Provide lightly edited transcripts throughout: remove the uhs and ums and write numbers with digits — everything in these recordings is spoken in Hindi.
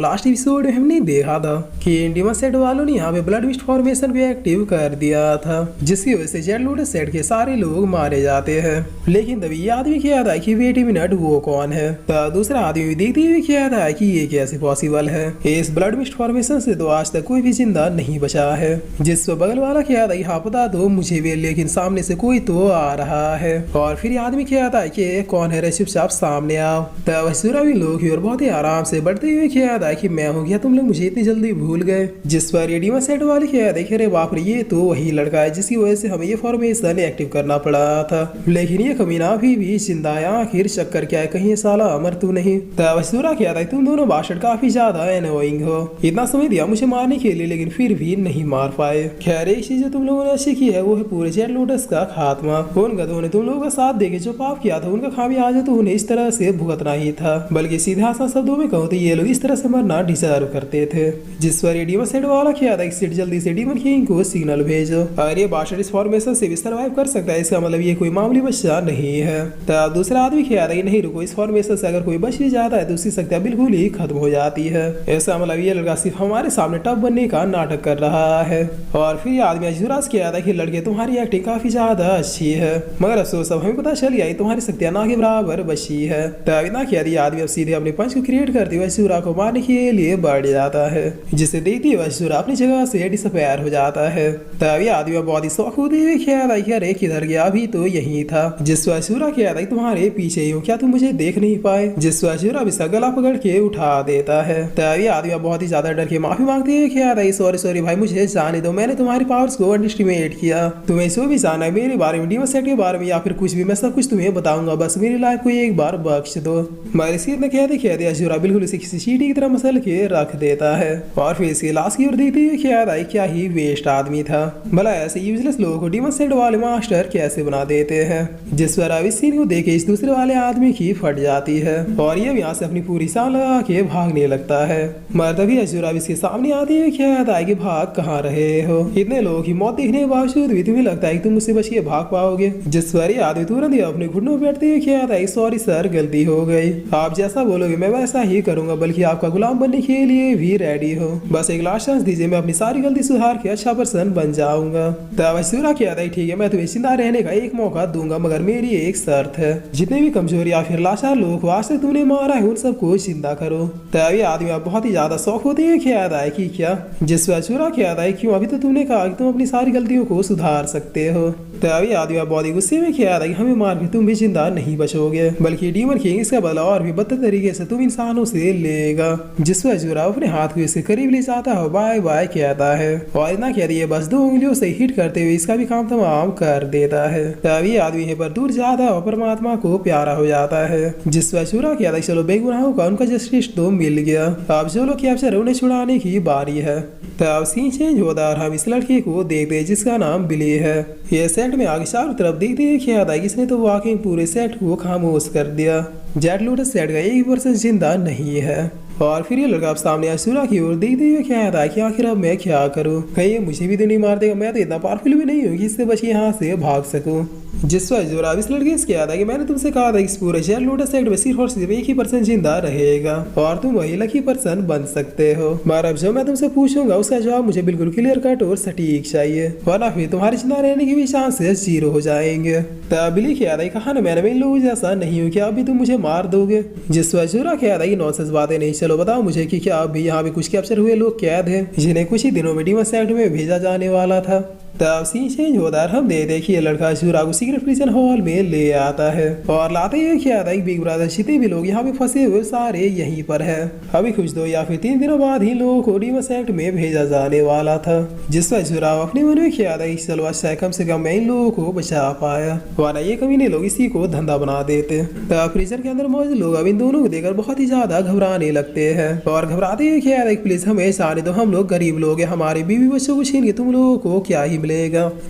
लास्ट एपिसोड में हमने देखा था कि इंडियन सेट वालों ने यहाँ पे ब्लड मिस्ट फॉर्मेशन भी एक्टिव कर दिया था, जिसकी वजह से जेट लूटर सेट के सारे लोग मारे जाते हैं। लेकिन तभी ये आदमी क्या था कि वेट मिनट वो कौन है। तो दूसरा आदमी भी देखते हुए क्या था कि ये कैसे पॉसिबल है। इस ब्लड मिस्ट फॉर्मेशन से तो आज तक कोई भी जिंदा नहीं बचा है। जिस बगल वाला क्या था हाँ पता तो मुझे भी, लेकिन सामने से कोई तो आ रहा है। और फिर आदमी क्या था कि कौन है रे, चुपचाप सामने आओ। तब सूरा भी लोग और बहुत ही आराम से बढ़ते हुए क्या था कि मैं हो गया, तुम लोग मुझे इतनी जल्दी भूल गए। जिस पर रेडियो सेट वाले क्या देखे रे बाप रे, ये तो वही लड़का है जिसकी वजह से हमें ये फॉर्मेशन एक्टिव करना पड़ा था। लेकिन ये कमीना भी जिंदा है। आखिर चक्कर क्या है, कहीं ये साला अमर तो नहीं। तब सूरा क्या था, तुम दोनों बाशर काफी ज्यादा एनोइंग हो। इतना समय दिया मुझे मारने के लिए लेकिन फिर भी नहीं मार पाए। खैर एक चीज तुम लोगों ने अच्छी की है वो है पूरे जेट लूटर्स का खात्मा। उन गधों ने तुम लोगों का साथ देके जो पाप किया था उनका खामियाजा आज तो उन्हें इस तरह से भुगतना ही था। बल्कि सीधा आसान शब्दों में कहूँ तो ये लोग इस तरह से मरना डिजर्व करते थे। जिस पर डीमन सेट वाला क्या था, सेट जल्दी से डीमन किंग को सिग्नल भेजो। अगर ये बाशर इस फॉर्मेशन से भी सर्वाइव कर सकता है, इसका मतलब ये कोई मामूली बच्चा नहीं है। तब दूसरा आदमी क्या था, नहीं रुको, इस फॉर्मेशन से अगर कोई बच भी जाता है तो उसकी शक्तियां बिल्कुल ही खत्म हो जाती है। ऐसा मतलब ये लड़का सिर्फ हमारे सामने टफ बनने का नाटक कर रहा है। और फिर ये आदमी अजुराज किया था कि लड़के तुम्हारी एक्टिंग काफी ज्यादा अच्छी है, मगर अफसोस अब हमें पता चल गया तुम्हारी शक्तियां ना के बराबर बची है। तब इतना किया आदमी अब सीधे अपने पंच को क्रिएट करते हुए सूरा को मारने के लिए बढ़ जाता है, जिसे देखते हुए सूरा अपनी जगह से डिसअपीयर हो जाता है। तब ये आदमी बहुत ही शौक होते हुए क्या था कि अरे किधर गया, अभी तो यही था। जिस पर सूरा क्या था तुम्हारे पीछे ही हूँ, क्या तुम मुझे देख नहीं पाए। जिस पर सूरा भी गला पकड़ के उठा देता है। तब ये आदमी बहुत ही ज्यादा डर के माफी मांगते हुए क्या था, सॉरी सॉरी भाई मुझे जाने दो, मैंने तुम्हारी पावर्स को अंडरएस्टिमेट किया। तुम्हें जो भी जाना है मेरे बारे में, डीमन सेट के बारे में या फिर कुछ भी, मैं सब कुछ तुम्हें बताऊंगा, बस मेरी लाइफ को एक बार बख्श दो। मगर इसी इतना कहते अशूरा बिल्कुल इसे किसी चीटी की तरह मसल के रख देता है। और फिर इसके लाश की ओर देखते हुए क्या था, क्या ही वेस्ट आदमी था। भला ऐसे यूजलेस लोगों को डीमन सेट वाले मास्टर कैसे बना देते हैं। जिस पर अब इस सीन को देखे इस दूसरे वाले आदमी की फट जाती है और ये यहाँ से अपनी पूरी सांस लगा के भागने लगता है। मगर तभी अशूरा इसके सामने आती है क्या था कि भाग कहाँ रहे हो, इतने लोगों की मौत देखने के बावजूद भी तुम्हें लगता है कि तुम मुझसे बच के भाग पाओगे। जिस पर ये आदमी तुरंत ही अपने घुटनों पर बैठते हुए क्या था, सॉरी सर गलती हो गई, आप जैसा बोलोगे मैं वैसा ही करूंगा, बल्कि आपका गुलाम बनने के लिए भी रेडी हो, बस एक लास्ट चांस दीजिए, मैं अपनी सारी गलती सुधार के अच्छा पर्सन बन जाऊंगा। तब सूरा क्या था, ठीक है मैं तुम्हें जिंदा रहने का एक मौका दूंगा, मगर मेरी एक शर्त है, जितने भी कमजोर या फिर लाचार लोग आज तक तुमने मारा है उन सबको जिंदा करो। तब ये आदमी बहुत ही ज्यादा शौक होते हैं क्या था कि क्या। जिस पर सूरा क्या था, क्यों अभी तो तुमने कहा कि तुम अपनी सारी गलतियों को सुधार सकते हो। तब ये आदमी बहुत ही गुस्से में क्या था कि हमें मार के तुम भी जिंदा नहीं बचोगे, बल्कि डीमन किंग इसका बदला और भी बदतर तरीके से तुम इंसानों से लेगा। जिस पर अजूरा अपने हाथ को इसके करीब ले जाता है, बाय बाय कहता है और इतना कह दिए बस 2 उंगलियों से हिट करते हुए इसका भी काम तमाम कर देता है। तब ये आदमी है पर दूर जाता है और परमात्मा को प्यारा हो जाता है। जिस पर अजूरा कहता है चलो बेगुनाहों का उनका जस्टिस तो मिल गया, अब जो लोग कैप्चर उन्हें छुड़ाने की बारी है। तब सीन चेंज होता है और हम इस लड़के को देखते हैं जिसका नाम बिली है। ये सेट में आगे चारों तरफ देखते हैं क्या था, इसने तो वाकई पूरे सेट को खामोश कर दिया। जेट लूटर सेट का एक पर्सन जिंदा नहीं है। और फिर ये लड़का अब सामने अशूरा की ओर देखते हुए क्या था कि आखिर अब मैं क्या करूं, कहीं मुझे भी तो नहीं मार देगा, मैं तो इतना पावरफुल भी नहीं हूँ कि इससे बच यहाँ से भाग सकूं। जिस पर अजूरा इस लड़के से क्या था कि मैंने तुमसे कहा था इस पूरे जेट लूटर सेट में सिर्फ और सिर्फ एक ही पर्सन जिंदा रहेगा और तुम वही लकी पर्सन बन सकते हो। मगर अब जो मैं तुमसे पूछूंगा उसका जवाब मुझे बिल्कुल क्लियर कट और सटीक चाहिए, वरना फिर तुम्हारे जिंदा रहने की भी चांसेस 0 हो जाएंगे। तब बिली क्या था, कहा ना मैंने लोगों जैसा नहीं हूँ, क्या अभी तुम मुझे मार दोगे। जिस पर अजूरा क्या था कि नॉनसेंस बातें नहीं, चलो बताओ मुझे कि क्या अभी यहाँ पे कुछ कैप्चर हुए लोग कैद हैं जिन्हें कुछ ही दिनों में डीमन सेट में भेजा जाने वाला था। तब सीन चेंज होता है, हम देखिए लड़का अशूरा को सीक्रेट प्रिजन हॉल में ले आता है और लाते ही क्या था बिग ब्रदर जितने भी लोग यहाँ पे फंसे हुए सारे यहीं पर है। अभी कुछ 2 या फिर 3 दिनों बाद ही लोगों को डीमन सेट में भेजा जाने वाला था। जिस पर अशूरा अपने मन में क्या था चलो अच्छा कम से कम मैं इन लोगों को बचा पाया, वरना ये कमीने लोग इसी को धंधा बना देते। तब प्रिजन के अंदर मौजूद लोग अब इन दोनों को देखकर बहुत ही ज्यादा घबराने लगते हैं और घबराते ही क्या था प्लीज हमें जाने दो, हम लोग गरीब लोग हैं, हमारे बीवी बच्चों को छीन के तुम लोगों को क्या ही मिलेगा।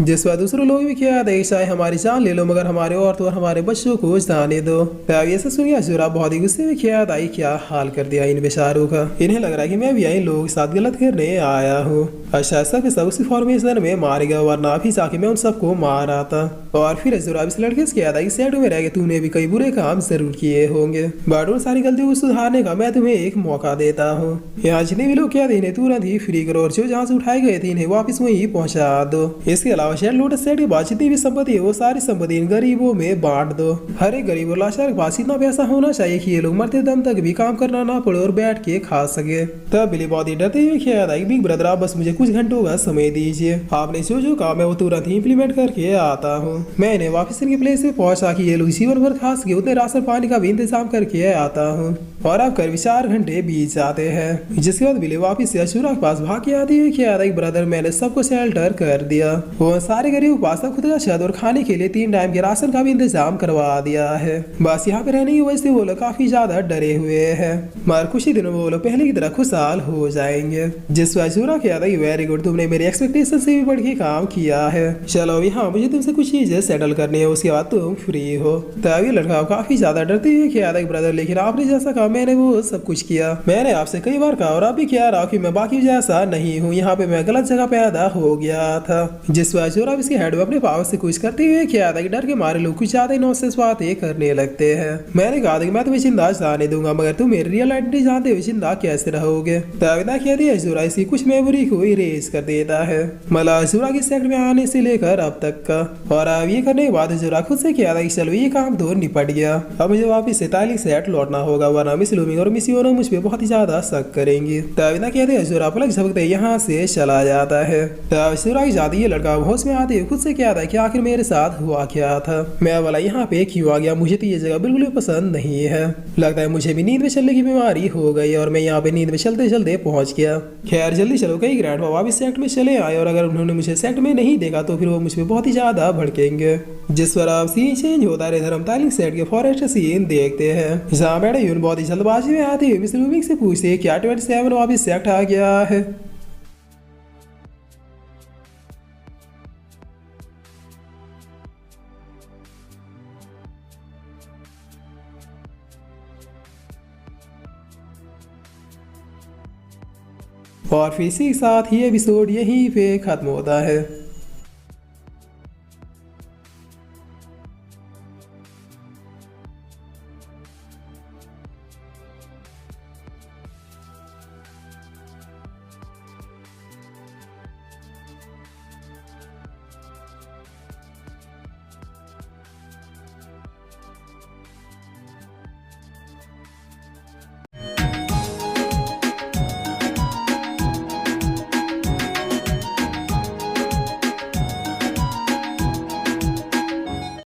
जिस पर दूसरे लोग भी क्या था चाहे हमारी जान ले लो मगर हमारे औरतों और हमारे बच्चों को जाने दो। तब ये सब सुनिए अशूरा बहुत ही गुस्से में क्या था क्या हाल कर दिया इन बेचारों का, इन्हें लग रहा है कि मैं भी इन लोगों के साथ गलत करने आया हूँ। अच्छा सब के सब उसी फॉर्मेशन में मारे गए, वरना अभी जाके मैं उन सबको मार आता। और फिर अजूरा इस लड़के से कहता है कि सेट में रह के तूने भी कई बुरे काम जरूर किए होंगे, बट उन सारी गलतियों को सुधारने का मैं तुम्हें एक मौका देता हूँ। यहाँ जितने भी लोग कहते इन्हें तुरंत ही फ्री करो और जो जहाँ से उठाए गए थे इन्हें वापस वहीं पहुंचा दो। इसके अलावा शेड लोटस सेट के बाद जितनी भी संपत्ति है वो सारी संपत्ति इन गरीबों में बांट दो। हर एक गरीब और लाचार के पास इतना पैसा होना चाहिए कि ये लोग मरते दम तक भी काम करना ना पड़े और बैठ के खा सके। तब बिली बहुत ही डरते हुए कहता है बिग ब्रदर आप बस मुझे कुछ घंटों का समय दीजिए, आपने जो कहा मैं वो तुरंत ही इम्प्लीमेंट करके आता हूँ। मैं इन्हें वापस इनके प्लेस पे पहुंचा कि ये लोग जीवन भर खा सके उतने राशन पानी का भी इंतजाम करके आता हूँ। और अब कर 4 घंटे बीत जाते हैं, जिसके बाद बिली वापिस से अशूरा के पास भाग के आती हुई कहता है ब्रदर मैंने सबको शेल्टर कर दिया, वो सारे गरीब के पास खुद का छत और खाने के लिए 3 टाइम के राशन का भी इंतजाम करवा दिया है। बस यहाँ पे रहने की वजह से वो लोग काफी ज्यादा डरे हुए हैं, मगर कुछ ही दिनों में वो लोग पहले की तरह खुशहाल हो जाएंगे। जिस पर अशूरा कहता है वेरी गुड, तुमने मेरी एक्सपेक्टेशन से भी बढ़ के काम किया है, चलो यहाँ मुझे तुमसे कुछ चीजें सेटल करनी है, उसके बाद तुम फ्री हो। तभी लड़का काफी ज्यादा डरते हुए कहता है ब्रदर लेकिन आपने जैसा कहा मैंने वो सब कुछ किया, मैंने आपसे कई बार कहा और आप भी कह रहा कि मैं बाकी जैसा नहीं हूँ, यहाँ पे मैं गलत जगह पैदा हो गया था। जिस पर अशूरा इसके हेड में अपने पावर से कुछ करते हुए कहता है कि डर के मारे लोग कुछ ज्यादा ही नॉनसेंस बातें करने लगते हैं। मैंने कहा था कि मैं तुम्हें जिंदा जाने दूंगा, मगर तुम मेरी रियल आइडेंटिटी जानते हुए जिंदा कैसे रहोगे। तभी कहती है अशूरा इसकी कुछ मेमोरी को इरेज कर देता है, मतलब अशूरा के सेक्ट में आने से लेकर अब तक का। और अब ये करने के बाद अशूरा खुद से कहता है कि चलो ये काम तो निपट गया, अब मुझे वापिस से तालिक सेट लौटना होगा, वरना मिस लूमिंग और मिस योनो मुझ पे बहुत ही ज्यादा शक करेंगी। तभी कहते हैं अशूरा पलक झपकते यहाँ से चला जाता है। तब अशूरा की जाती है लड़का होश में आते हुए खुद से कहता है कि आखिर मेरे साथ हुआ क्या था, मैं वाला यहाँ पे क्यों आ गया, मुझे तो ये जगह बिल्कुल भी पसंद नहीं है, लगता है मुझे भी नींद में चलने की बीमारी हो गई और मैं यहाँ पे नींद में चलते चलते पहुंच गया। खैर जल्दी चलो कई ग्रैंड वापिस सेक्ट में चले आए और अगर उन्होंने मुझे सेक्ट में नहीं देखा तो फिर वो मुझ पे बहुत ही ज्यादा भड़केंगे। जिस पर आप सीन चेंज होता है धर्म तालिक सेट के फॉरेस्ट सीन देखते हैं, जहाँ मैडम यून बहुत ही जल्दबाजी में आती है मिस लूमिंग से पूछते क्या 27 वापिस सेक्ट आ गया है। और फिर इसी के साथ ये एपिसोड यहीं पे खत्म होता है।